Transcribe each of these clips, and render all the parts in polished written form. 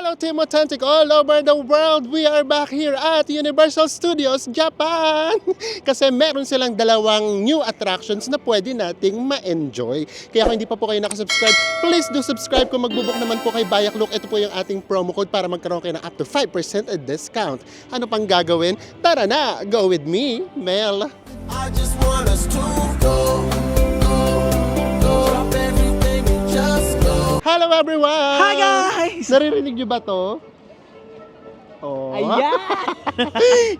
Hello Team Authentic all over the world! We are back here at Universal Studios, Japan! Kasi meron silang dalawang new attractions na pwede nating ma-enjoy. Kaya kung hindi pa po kayo nakasubscribe, please do subscribe. Kung magbubok naman po kay Bayak Look, ito po yung ating promo code para magkaroon kayo ng up to 5% discount. Ano pang gagawin? Tara na! Go with me, Mel! I just want us to go. Drop everything and just go. Hello everyone! Hi guys! Naririnig niyo ba to? Oh. Ayan!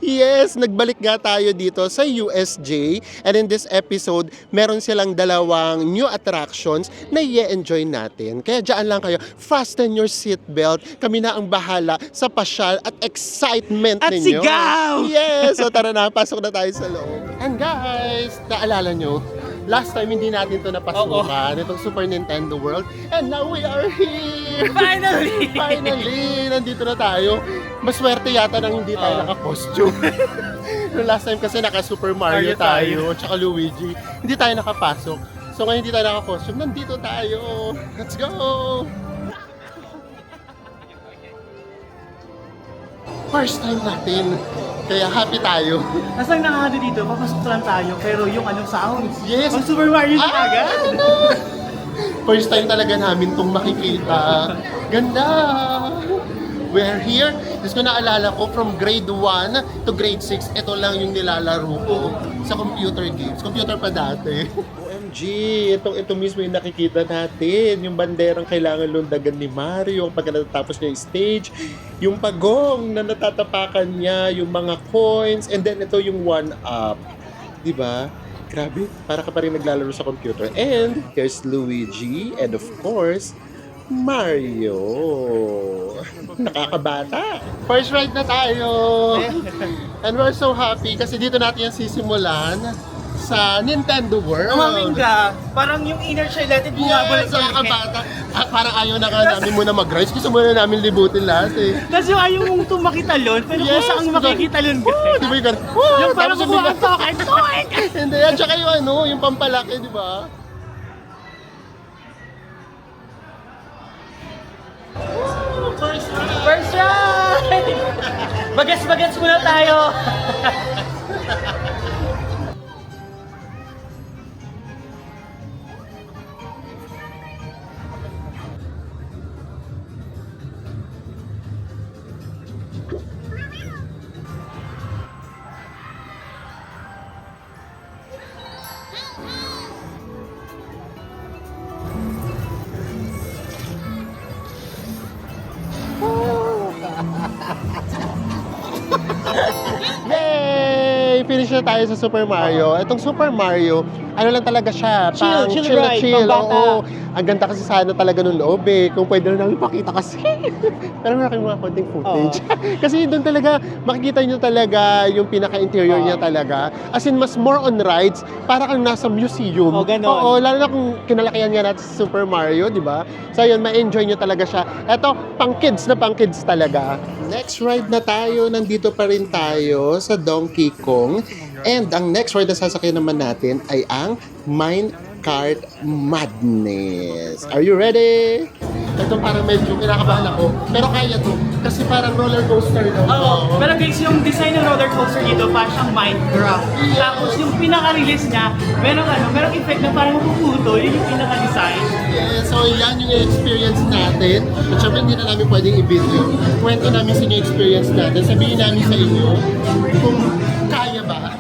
Yes, nagbalik nga tayo dito sa USJ, and in this episode, meron silang dalawang new attractions na i-enjoy natin. Kaya dyan lang kayo, fasten your seatbelt. Kami na ang bahala sa pasyal at excitement At ninyo. sigaw! Yes! So tara na, pasok na tayo sa loob. And guys, naalala nyo, last time hindi natin to napasukan, itong Super Nintendo World, and now we are here! Finally! Finally! Nandito na tayo. Maswerte yata nang hindi tayo naka-costume. Noong last time kasi naka-Super Mario tayo, tsaka Luigi. Hindi tayo nakapasok. So ngayon hindi tayo naka-costume. Nandito tayo. Let's go! First time natin. Kaya happy tayo. Nasaan nakakado dito, papasok lang tayo, pero yung anong sounds? Yes! Ang Super Mario na agad! First time talaga namin itong makikita. Ganda! We're here. Tapos kung naalala ko, from grade 1 to grade 6, ito lang yung nilalaro ko sa computer games. Computer pa dati. OMG! Ito mismo yung nakikita natin. Yung banderang kailangan lundagan ni Mario pag natatapos niya yung stage. Yung pagong na natatapakan niya, yung mga coins, and then ito yung 1-up. Diba? Grabe, para ka pa rin naglalaro sa computer. And here's Luigi, and of course, Mario. Nakakabata. First ride na tayo. And we're so happy kasi dito natin yung sisimulan sa Nintendo World. Umamin ka, parang yung inner child natin bumabalik Yes, nakakabata. Parang ayaw na nga namin muna mag-rides. Gusto muna namin libutin lahat eh. Tapos yung ayaw mong tumakitalon, pero Yes, kung saan makikitalon ka. Di ba yung ganun? Yung parang Tapos kumuha ang token, token! Hindi, at saka yung pampalaki, di ba? First ride! First ride! Bagas-bagas muna tayo! Yay! Finish na tayo sa Super Mario. Itong Super Mario, ano lang talaga siya, Chill na ride, chill. pang bata. Oo. Ang ganda kasi sana talaga nung loob eh. Kung pwede na namin pakita kasi. Pero meron kayong mga konting footage. Kasi doon talaga, makikita nyo talaga yung pinaka-interior niya talaga. As in, mas more on rides, para kang nasa museum. Oh, ganon. Oo, lalo na kung kinalakihan nga natin sa Super Mario, di ba? So yun, ma-enjoy nyo talaga siya. Ito, pang kids talaga. Next ride na tayo, nandito pa rin tayo sa Donkey Kong. And ang next ride na sasakyan naman natin ay ang Minecart Madness. Are you ready? Ito parang medyo kinakabahan ako. Pero kaya to. Kasi parang roller coaster daw. Oo. Pero guys, yung design ng roller coaster dito, parang siyang Minecraft. Tapos yung pinaka-release niya, merong effect na parang mapuputo. Yun yung pinaka-design. Yeah, so yan yung experience natin. At syempre hindi na namin pwedeng i-video. Kwento namin sa inyo yung experience natin. Sabihin namin sa inyo kung kaya ba.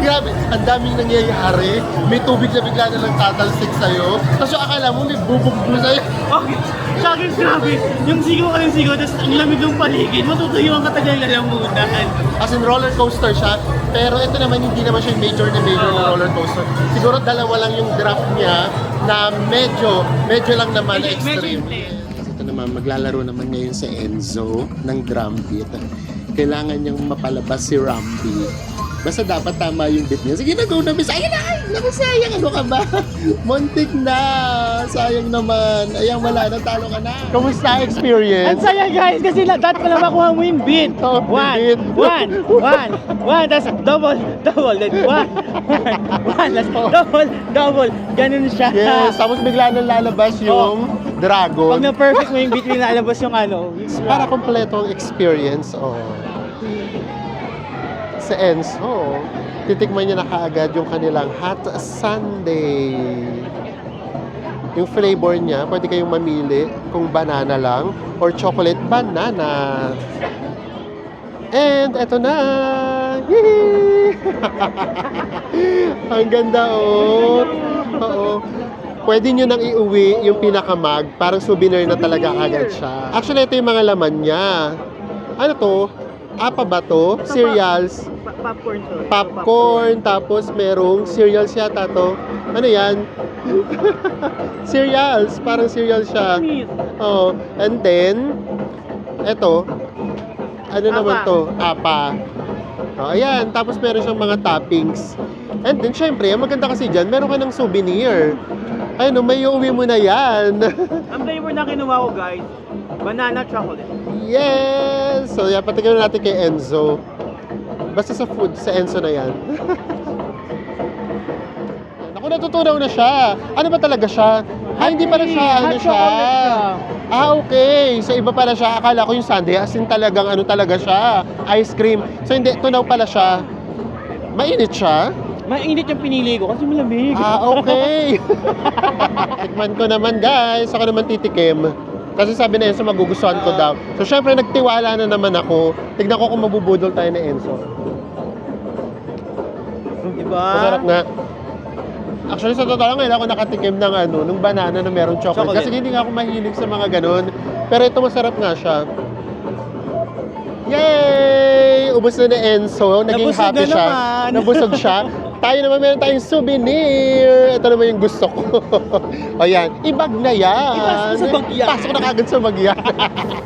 Grabe, ang daming nangyayari. May tubig na bigla na lang tatalsik sa'yo. Tapos yung akala mo may bubog-bug sa'yo. Okay. Sa akin, grabe. Yung sigaw ka ng sigaw, tapos ang lamig ng paligid, matutuyo ang katagal na lamunan. As in roller coaster siya, pero ito naman hindi naman siya yung major na roller coaster. Siguro dalawa lang yung draft niya na medyo lang naman Medyo extreme. intense. Ito naman, maglalaro naman ngayon sa Enzo ng drum beat. Kailangan niyang mapalabas si Rambi. Basta dapat tama yung bit niya. Sige na, go na, miss. Ayun na! Naku, sayang. Ano ka ba? Muntik na. Sayang naman. Ayan, wala na. Talo ka na. Kamusta Ang experience? saya guys, kasi dapat pala makuha mo yung beat. Oh, One, beat. one, tas double, then one, tas double, ganun siya. Yes, tapos bigla nang lalabas yung Pag dragon. na-perfect mo yung beat, nilalabas yung ano. Para kompletong experience, sa Enzo, titikman niya na kaagad yung kanilang hot sundae. Yung flavor niya, pwede kayong mamili kung banana lang or chocolate banana. And eto na! Yee! Ang ganda, oh! Oo. Pwede nyo nang iuwi yung pinakamag, parang souvenir na talaga agad siya. Actually, ito yung mga laman niya. Ano to? Apa ba to? Cereals. Popcorn to. Popcorn, tapos merong cereals yata to. Ano yan? Cereals, parang cereal siya. Oh, and then eto, ano naman to? Apa. Oh, ayan, tapos meron siyang mga toppings. And then syempre, ang maganda kasi diyan, meron ka ng souvenir. Ayun, may uuwi mo na yan. Ang flavor na kinuha ko guys, banana chocolate. Yes! So, yan, patikin natin kay Enzo. Basta sa food, sa Enzo na yan. Ako, natutunaw na siya. Ano ba talaga siya? Hindi pala siya, ano Hot siya? chocolate siya. Okay. So, iba pala siya. Akala ko yung sundae, as in talagang ano talaga siya. Ice cream. So, hindi, tunaw pala siya. Mainit siya. Mainit yung pinili ko kasi malamig. Okay. Tikman ko naman, guys. Ako naman titikim. Kasi sabi na Enzo, magugustuhan ko daw. So, syempre, nagtiwala na naman ako. Tignan ko kung mabubudol tayo na Enzo. Diba? Masarap nga. Actually, sa totoo lang, ngayon ako nakatikim ng nung banana na merong chocolate. Kasi hindi nga ako mahilig sa mga ganun. Pero ito masarap nga siya. Yay! Ubus na ni Enzo. Naging Nabusog happy na siya. naman. Nabusog siya. Tayo naman, meron tayong souvenir. Ito naman yung gusto ko. O yan, ibag na yan. Ipasok sa bag yan. Pasok na kagad sa bag yan.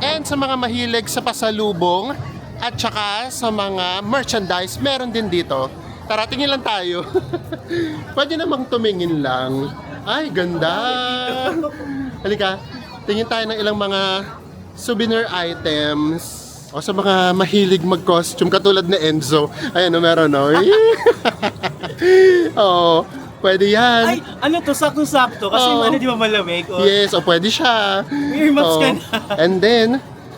And sa mga mahilig sa pasalubong at saka sa mga merchandise, meron din dito. Tara, tingin lang tayo. Pwede namang tumingin lang. Ay, ganda. Halika, tingin tayo ng ilang mga souvenir items. O sa mga mahilig mag-costume, katulad ni Enzo. Ayan, meron, no? Oo, pwede yan. Ay, ano to, sakto-sakto. Kasi Oo. ano, di ba malamig? O, Yes, o pwede siya. May earmuffs ka Oo. na. And then,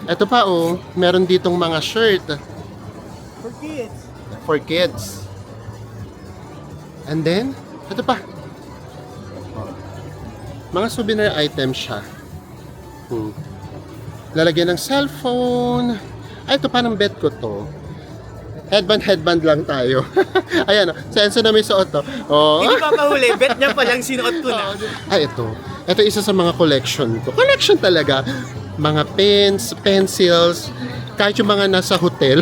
eto pa, meron ditong mga shirt For kids. for kids. And then, eto pa. Mga souvenir items siya. Lalagyan ng cellphone. Ay, ito pa ng bet ko to. Headband lang tayo. Ayan, sa Enzo na may suot to. Oh. Hindi papahuli, bet niya palang sinuot ko na. Ay, ito. Ito isa sa mga collection ko. Collection talaga. Mga pens, pencils, kahit yung mga nasa hotel.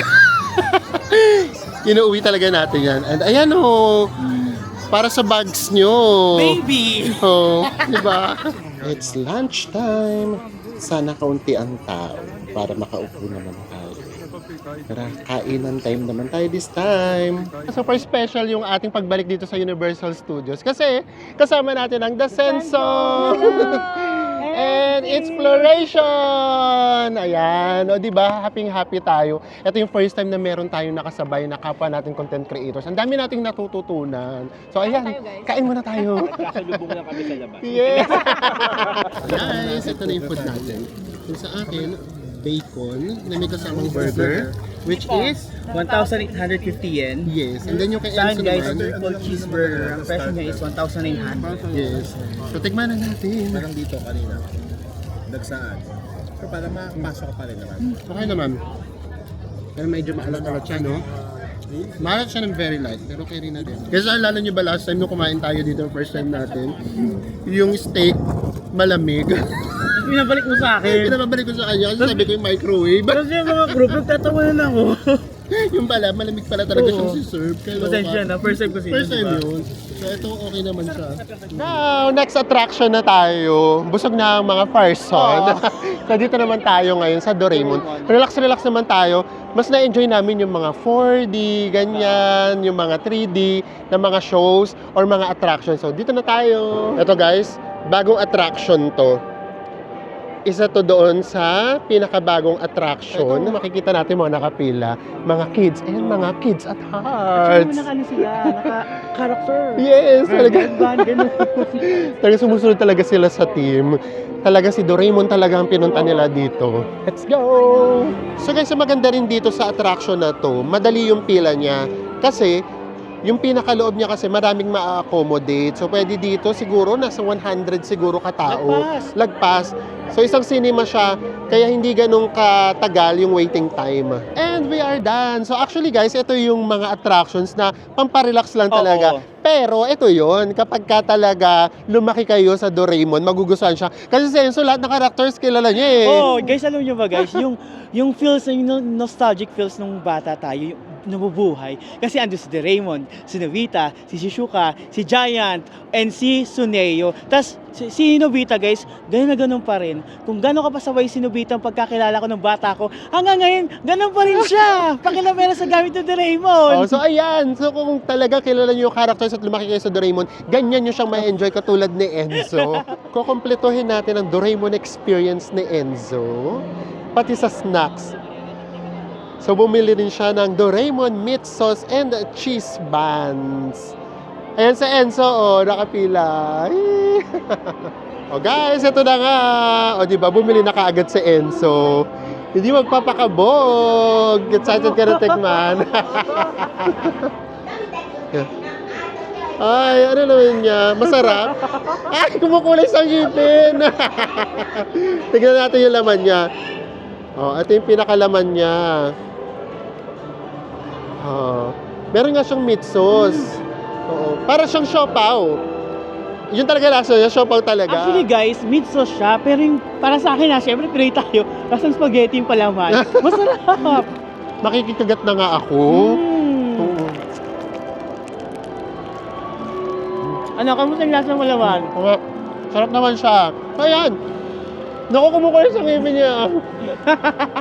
Inuuwi talaga natin yan. And ayan para sa bags nyo. Baby! Oh, di ba? It's lunchtime. Sana kaunti ang tao para makaupo naman tayo. Tara, kainan time naman tayo this time. Super special yung ating pagbalik dito sa Universal Studios kasi kasama natin ang Descenso and Exploration. Ayan, o di ba? Happy tayo. Ito yung first time na meron tayong nakasabay na kapwa nating content creators. Ang dami nating natututunan. So ayan, kain muna tayo. Kasalubong lang kami sa labas. Yes! Guys, ito na yung food natin. Yung sa akin, bacon na may kasamang burger, which is, 1,850 yen. yes. And then yung kay Sa Enzo akin guys, naman, triple cheeseburger. Ang presyo niya is 1,900. yes. So, tignan na natin. Parang dito kanina. Nagsaan. Pero para mapasok ka pa rin naman. Okay naman. Pero medyo maalat-alat siya, no? Maalat siya ng very light, pero okay rin na din. Kasi lalo nyo ba last time nung kumain tayo dito, first time natin, yung steak malamig. Pinabalik mo sa akin. Pinababalik ko sa kanya kasi sabi ko yung microwave. Kasi yung mga group, nagtatawanan ako. Yung pala, malamig pala talaga siyang Oo. si-serve. Pasensya na, first time ko sila, First time diba? yun. So ito okay naman siya. Now, next attraction na tayo. Busog na ang mga person. So dito naman tayo ngayon sa Doraemon. Relax naman tayo. Mas na-enjoy namin yung mga 4D, ganyan, yung mga 3D na mga shows or mga attractions. So dito na tayo. Ito guys, bagong attraction to. Isa to doon sa pinakabagong attraction. Makikita natin mga nakapila, mga kids and mga kids at heart. Naka-ano sila, naka-character. Yes, talaga. Ganun. Talaga sumusunod talaga sila sa team. Talaga si Doraemon talaga ang pinunta nila dito. Let's go! So guys, maganda rin dito sa attraction na to, madali yung pila niya. Kasi, yung pinakaloob niya kasi maraming ma-accommodate. So pwede dito siguro nasa 100 siguro katao. Lagpas. So isang cinema siya, kaya hindi ganun katagal yung waiting time. And we are done. So actually guys, ito yung mga attractions na pamparelax lang talaga. Oo. Pero ito yon kapag ka talaga lumaki kayo sa Doraemon, magugustuhan siya. Kasi sa Enzo, lahat ng characters kilala niya eh. Oh, guys, alam niyo ba guys, yung feels, yung nostalgic feels nung bata tayo, yung nabubuhay. Kasi ando si Doraemon, si Nobita, si Shizuka, si Giant, and si Suneo. Tapos si Nobita guys, ganun na ganun pa rin. Kung gano'n ka pa saway si Nobita ang pagkakilala ko ng bata ko, hanggang ngayon, ganun pa rin siya. Pakilamera sa gamit ng Doraemon. Oh, so ayan, so kung talaga kilala niyo yung characters at lumaki kayo sa Doraemon, ganyan niyo siyang ma-enjoy katulad ni Enzo. Kukumpletuhin natin ang Doraemon experience ni Enzo, pati sa snacks. So bumili rin siya ng Doraemon meat sauce and cheese buns. Ayan sa Enzo, oh, nakapila. Oh guys, ito na nga. O diba, bumili na kaagad si Enzo. Hindi magpapakabog. Excited ka na, Tekman. Ay, ano naman niya? Masarap? Ay, kumukulay sa ngipin. Tignan natin yung laman niya. Oh, ito yung pinakalaman niya. Oh, meron nga siyang meat sauce. Oo, para siyang siopaw. Yun talaga lasa niya, siopaw talaga. Actually guys, meat sauce siya, pero yung, para sa akin syempre Pinoy tayo, lasang spaghetti yung palaman. Masarap! Makikikagat na nga ako. Oo. Ano, kamusta yung lasa ng palaman? Oo. Sarap naman siya. So, ayan. Naku, kumukulit sa ngipin niya.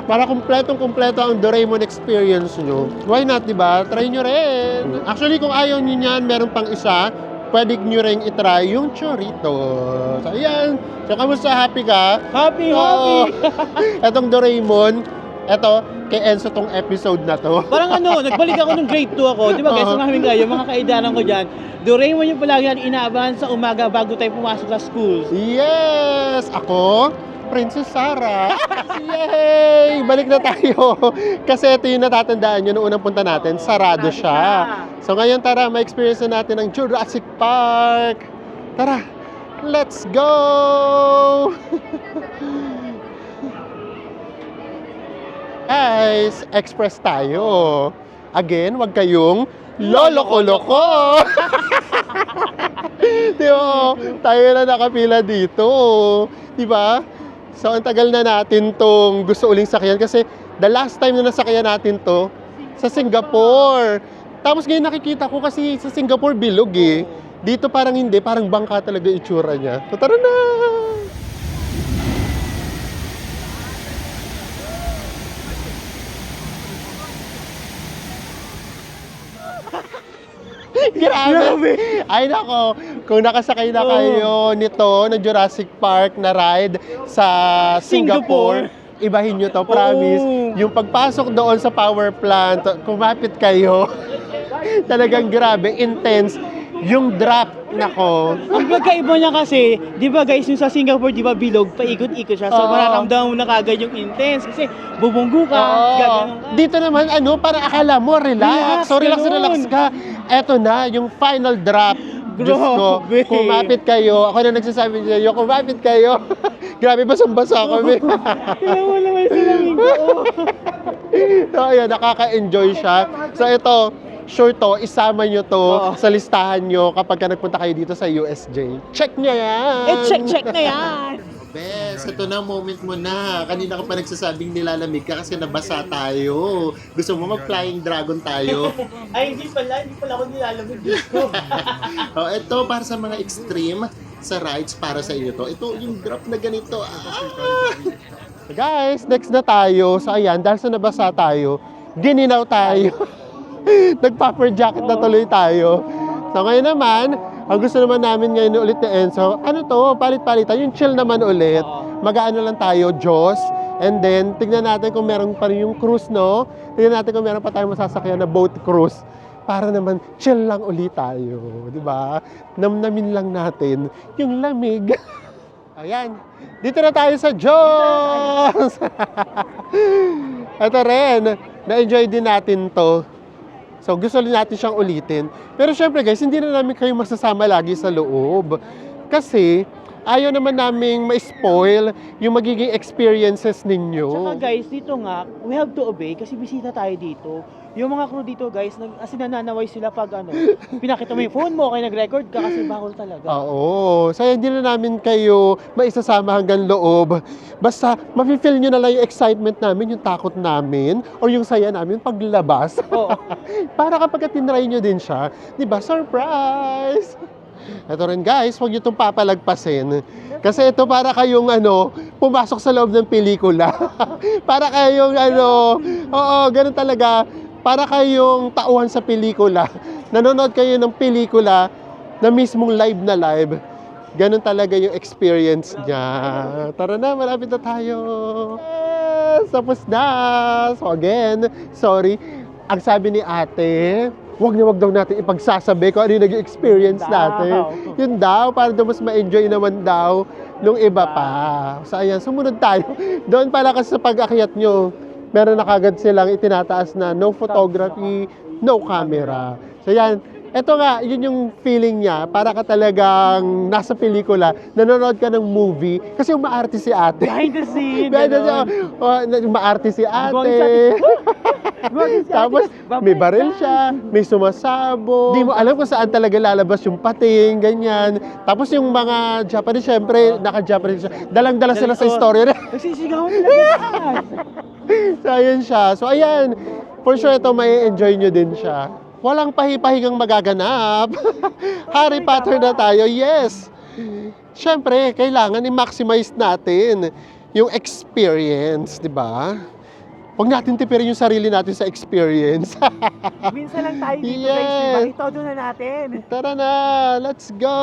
Para kumpletong-kumpleto ang Doraemon experience nyo. Why not, diba? Try nyo rin. Actually, kung ayaw nyo yan, meron pang isa. Pwede nyo rin itry yung chorito. So, ayan. So, kamusta? Happy ka? Happy, Oo. happy! Etong Doraemon, eto, kay Enzo tong episode na to. Parang ano, nagbalik ako nung grade 2 ako. Di ba guys, sumaming kayo, mga kaidaran ko dyan. Doraemon yung palagi yan inaabahan sa umaga bago tayo pumasok sa school. Yes! Ako, Princess Sarah. Yay! Balik na tayo. Kasi ito yung natatandaan nyo noong unang punta natin. Sarado siya. So ngayon tara, ma-experience na natin ang Jurassic Park. Tara, let's go! Guys, express tayo. Again, wag kayong loloko-loko. Diba? Tayo na nakapila dito. Diba? So, ang tagal na natin tong gusto uling sakyan kasi the last time na nasakyan natin to sa Singapore. Tapos ngayon nakikita ko kasi sa Singapore bilog eh. Dito parang hindi, parang bangka talaga itsura niya. So, tara na! Grabe! Ay nako, kung nakasakay na kayo nito ng Jurassic Park na ride sa Singapore, ibahin nyo to, promise. Yung pagpasok doon sa power plant, kumapit kayo, talagang grabe, intense. Yung drop, nako. Ang pagkaiba niya kasi, di ba guys, yung sa Singapore, di ba bilog, paikot-ikot siya. So, Oo. mararamdaman mo na kagad yung intense. Kasi, bubunggo ka, gaganon ka. Dito naman, ano, para akala mo, relax. So, relax ka. Eto na, yung final drop. Diyos ko, Grabe. kumapit kayo. Ako na nagsasabi niyo, kumapit kayo. Grabe, basang-basa kami. Kaya mo naman yung salamig ko. So, ayan, nakaka-enjoy siya. So, ito, sure to, isama nyo to sa listahan nyo kapag ka nagpunta kayo dito sa USJ. Check nyo yan! Check na yan! Bes, ito na moment mo na. Kanina ka pa nagsasabing nilalamig ka kasi nabasa tayo. Gusto mo mag-flying dragon tayo? Ay, hindi pala ako nilalamig dito. Oh, ito para sa mga extreme sa rides para sa inyo to. Ito yung drop na ganito. Guys, next na tayo. So ayan, dahil sa nabasa tayo, gininaw tayo. Nag-puffer jacket na tuloy tayo. So ngayon naman, ang gusto naman namin ngayon ulit na Enzo, ano to, palit-palitan, yung chill naman ulit. Mag-ano lang tayo, Diyos. And then, tignan natin kung meron pa rin yung cruise, no? Tignan natin kung meron pa tayong masasakyan na boat cruise. Para naman, chill lang ulit tayo. Di ba? Namnamin lang natin yung lamig. Ayan, dito na tayo sa Diyos! Ito rin, na-enjoy din natin to. So, gusto rin natin siyang ulitin. Pero syempre guys, hindi na namin kayo masasama lagi sa loob. Kasi, ayaw naman naming ma-spoil yung magiging experiences ninyo. Tsaka guys, dito nga, we have to obey kasi bisita tayo dito. Yung mga crew dito guys, as in nananaway sila pag pinakita mo yung phone mo, kaya nag-record ka kasi bawal talaga. Oo. So, hindi na namin kayo maisasama hanggang loob. Basta, mafe-feel nyo na lang yung excitement namin, yung takot namin, or yung saya namin paglabas. Oo. Para kapag tinry nyo din siya, di ba, surprise! Ito rin guys, huwag nyo itong papalagpasin. Kasi ito para kayong pumasok sa loob ng pelikula. Para kayong oo, ganun talaga. Para kayong tauhan sa pelikula. Nanonood kayo ng pelikula na mismong live na live. Ganun talaga yung experience niya. Tara na, malapit na tayo. Yes, tapos na. So again, sorry. Ang sabi ni ate, wag daw natin ipagsasabi kung ano yung naging experience natin. Yun daw, para daw mas ma-enjoy naman daw nung iba pa. So ayan, sumunod tayo. Doon pala kasi sa pag-akyat nyo, meron na kagad silang itinataas na no photography, no camera. So yan, eto nga, yun yung feeling niya, para ka talagang nasa pelikula, nanonood ka ng movie, kasi umaarte si ate. Behind the scene. Behind the scene, umaarte si ate. Tapos, may baril siya, may sumasabo. Di mo alam kung saan talaga lalabas yung pating, ganyan. Tapos yung mga Japanese, syempre, naka-Japanese siya. Dalang-dala sila sa istorya. Nagsisigawan nila guys. So, ayan siya. So, ayan. For sure, ito, may enjoy nyo din siya. Walang pahipahingang magaganap. Harry Potter na tayo, yes. Siyempre, kailangan i-maximize natin yung experience, di ba? Huwag natin tipirin yung sarili natin sa experience. Minsan lang tayo dito Yes. guys, diba? Itodo na natin. Tara na, let's go!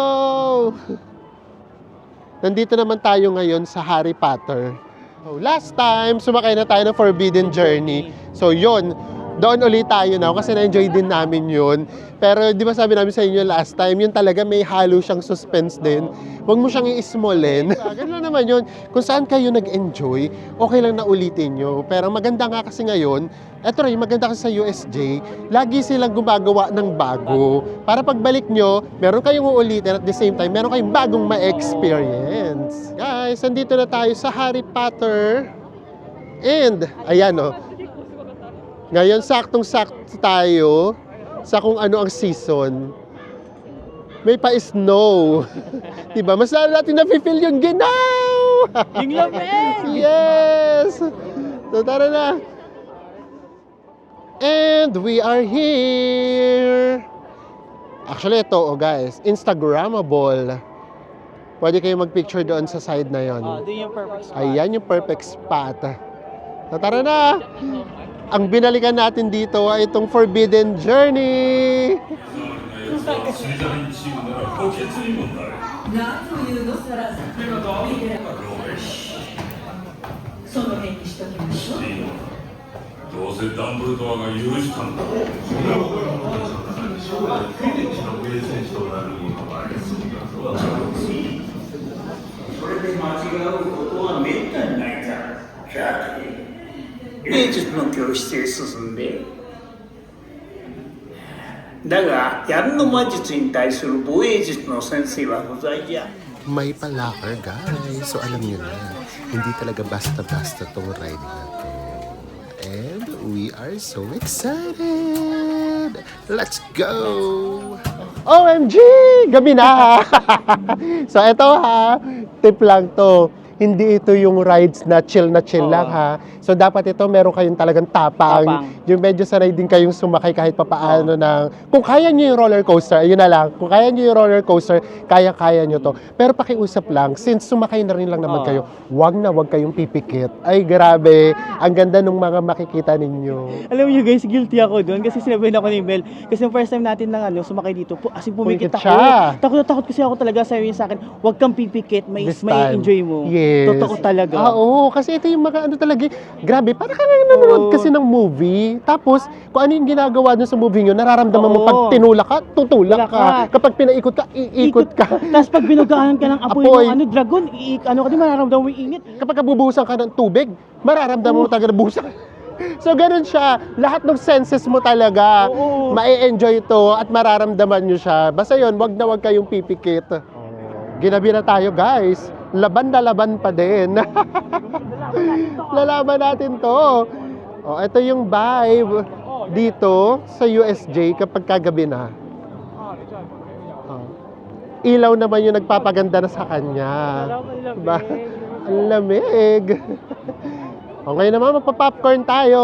Nandito naman tayo ngayon sa Harry Potter. So, last time, sumakay na tayo ng Forbidden Journey. So, yun. Doon ulit tayo na kasi na-enjoy din namin yun. Pero di ba sabi namin sa inyo last time, yun talaga may halo siyang suspense din. Huwag mo siyang i-smallin. Ganun lang naman yun. Kung saan kayo nag-enjoy, okay lang na ulitin nyo. Pero maganda nga kasi ngayon, eto rin, maganda kasi sa USJ, lagi silang gumagawa ng bago. Para pagbalik nyo, meron kayong uulitin at the same time, meron kayong bagong ma-experience. Guys, nandito na tayo sa Harry Potter. And, ayan ngayon, saktong-sakto tayo sa kung ano ang season. May pa-snow. Diba? Mas lalo natin nafe-feel yung ginaw! Yung lamig! Yes! So, tara na. And we are here! Actually, ito, guys, Instagrammable. Pwede kayo mag-picture doon sa side na yon. Doon yung perfect spot. Ayan yung perfect spot. So, tara na! Ang binalikan natin dito ay itong Forbidden Journey. どうせダンブルドアが許したんだろう。そんなことはフィリッチの名選手となることはありそうだ。それで間違うことはめったにないからじゃあ芸術の教室へ進んでだが闇の魔術に対する防衛術の先生は不在じゃ May palakar, guys. So, alam nyo na, hindi talaga basta-basta tong ride na to. And we are so excited! Let's go! OMG! Gabi na! So, ito tip lang to. hindi ito yung rides na chill Oo. lang ha. So dapat ito meron kayong talagang tapang. Tapang. Yung medyo sanay din kayong sumakay kahit papaano ng... Kung kaya nyo yung roller coaster, ayun na lang. Kung kaya nyo yung roller coaster, kaya-kaya nyo to. Pero pakiusap lang, since sumakay na rin lang naman Oo. kayo, wag kayong pipikit. Ay grabe, ang ganda ng mga makikita ninyo. Alam niyo guys, guilty ako doon kasi sinabi na ako ni Mel. Kasi yung first time natin lang sumakay dito, as in pumikit Pumikit ako. siya. Takot na takot kasi ako talaga, sabi niya sa akin, huwag kang pipikit, may This time. enjoy mo. Yes. Totoo talaga. Oo, kasi ito yung mga talaga, grabe, parang kang nanonood Oo. kasi ng movie. Tapos, kung ano yung ginagawa dun sa movie nyo, nararamdaman mo Oo. pag tinulak ka, tutulak Tulak ka. ka. Kapag pinaikot ka, iikot ka. Tapos pag binugaan ka ng apoy, Apoy. ng dragon, di mararamdaman mo yung init. Kapag bubuhusan ka ng tubig, mararamdaman mo talaga na buhusan. So, ganun siya. Lahat ng senses mo talaga, Oo. ma-enjoy ito at mararamdaman nyo siya. Basta yun, wag kayong pipikit. Ginabi na tayo, guys. Laban na laban pa din. Lalaban natin to. Oh, ito yung vibe dito sa USJ kapag kagabi na. Oh. Ilaw naman yung nagpapaganda na sa kanya. Diba? Ang lamig. O, ngayon naman magpa-popcorn tayo.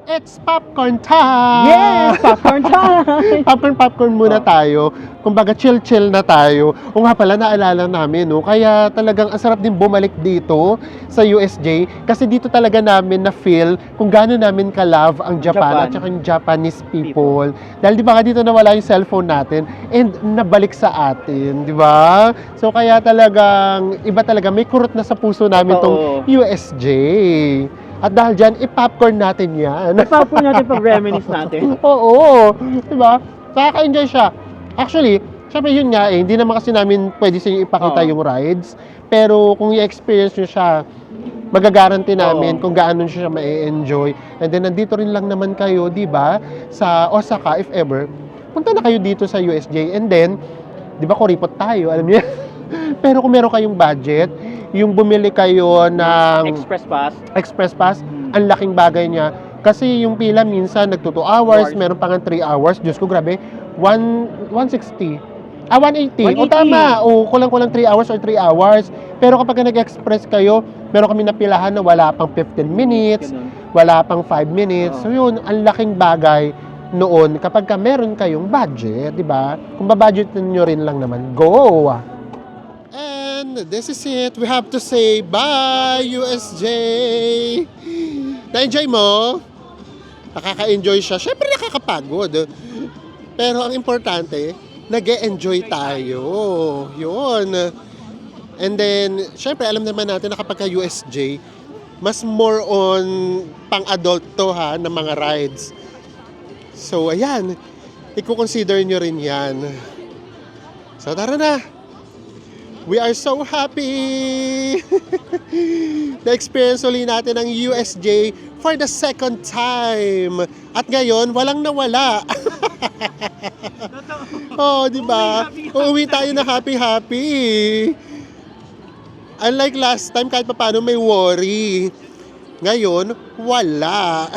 It's popcorn time! Yes! Popcorn time! Popcorn muna tayo. Kumbaga, chill na tayo. O nga pala, naalala namin, no? Kaya talagang ang sarap din bumalik dito sa USJ. Kasi dito talaga namin na-feel kung gaano namin ka-love ang Japan, at saka yung Japanese people. Dahil di ba nga dito nawala yung cellphone natin and nabalik sa atin, di ba? So kaya talagang, iba talaga, may kurot na sa puso namin tong USJ. At dahil dyan, i-popcorn natin yan. Popcorn natin pag reminisce natin. Oo, di ba? Nakaka-enjoy siya. Actually, syempre yun nga hindi naman kasi namin pwede sa inyo ipakita Oo. yung rides. Pero kung i-experience nyo siya, magagaranti namin kung gaano siya ma-enjoy. And then, nandito rin lang naman kayo, di ba, sa Osaka, if ever, punta na kayo dito sa USJ. And then, di ba, kuripot tayo, alam niyo. Pero kung meron kayong budget, yung bumili kayo ng Express Pass, ang laking bagay niya. Kasi yung pila minsan nagto 2 hours, meron pa nga 3 hours. Diyos ko, grabe. 160. 180. O 180. tama. O kulang-kulang 3 hours or 3 hours. Pero kapag nag-express kayo, meron kami napilahan na wala pang 15 minutes, wala pang 5 minutes. So yun, ang laking bagay noon kapag meron kayong budget, di ba? Kung ba-budget niyo rin lang naman, go! And this is it. We have to say bye, USJ! Na-enjoy mo? Nakaka-enjoy siya. Siyempre nakakapagod. Pero ang importante, nag-e-enjoy tayo. Yun. And then, siyempre alam naman natin na kapag ka-USJ, mas more on pang-adult to ha, ng mga rides. So, ayan. I-consider nyo rin yan. So, tara na. We are so happy na-experience ulit natin ang USJ for the second time. At ngayon, walang nawala. Oh, di ba? Uuwi tayo na happy-happy. Unlike last time, kahit pa paano may worry. Ngayon, wala.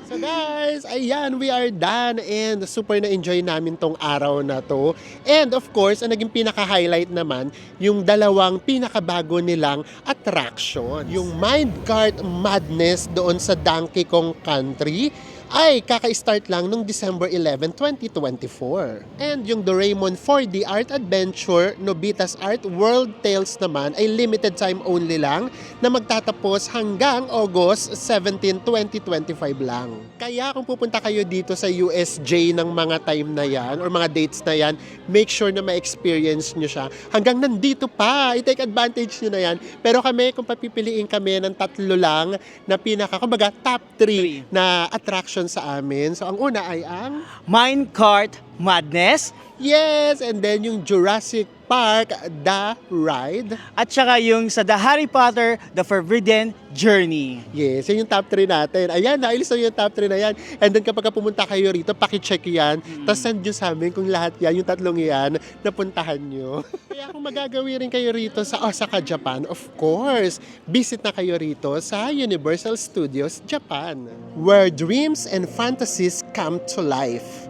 So guys, ayan, we are done and super na-enjoy namin tong araw na to. And of course, ang naging pinaka-highlight naman, yung dalawang pinakabago nilang attraction. Yung Minecart Madness doon sa Donkey Kong Country ay kaka-start lang nung December 11, 2024. And yung Doraemon 4D Art Adventure Nobita's Art World Tales naman ay limited time only lang na magtatapos hanggang August 17, 2025 lang. Kaya kung pupunta kayo dito sa USJ ng mga time na yan or mga dates na yan, make sure na ma-experience nyo siya. Hanggang nandito pa, i-take advantage nyo na yan. Pero kami, kung papipiliin kami ng 3 lang na kumbaga top 3 na attraction sa amin. So, ang una ay ang Minecart Madness. Yes! And then yung Jurassic Park, The Ride. At saka yung sa The Harry Potter, The Forbidden Journey. Yes, yun yung top 3 natin. Ayan, nailis na yung top 3 na yan. And then kapag pumunta kayo rito, pakicheck yan. Tapos send nyo sa amin kung lahat yan, yung 3 yan, napuntahan nyo. Kaya kung magagawin rin kayo rito sa Osaka, Japan, of course, visit na kayo rito sa Universal Studios, Japan. Where dreams and fantasies come to life.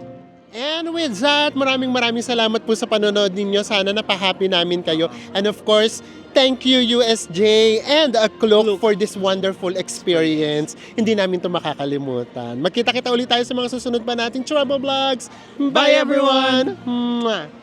And with that, maraming salamat po sa panonood ninyo. Sana napahappy namin kayo. And of course, thank you USJ and Klook for this wonderful experience. Hindi namin to makakalimutan. Magkita-kita ulit tayo sa mga susunod pa nating Trouble Vlogs. Bye everyone! Mwah!